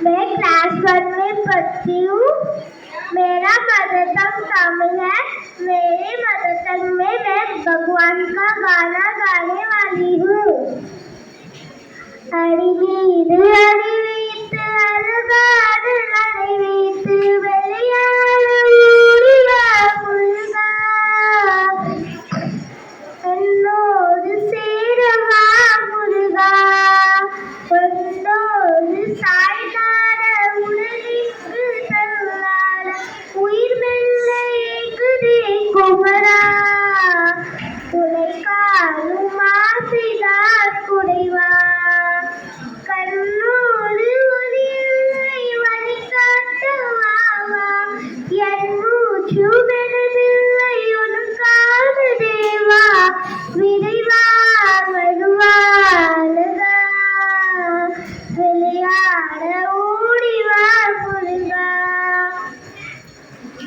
मैं क्लास 1 में पढ़ती हूँ। मेरा मदर टंग तमिल है। मेरे मदर टंग में मैं भगवान का गाना गाने वाली हूँ। अड़ीवीत अलगाड़ अड़ीवीत வெளியாடு ஊரிவா முருகா என்னோடு சேரவா முருகா உன்னோடு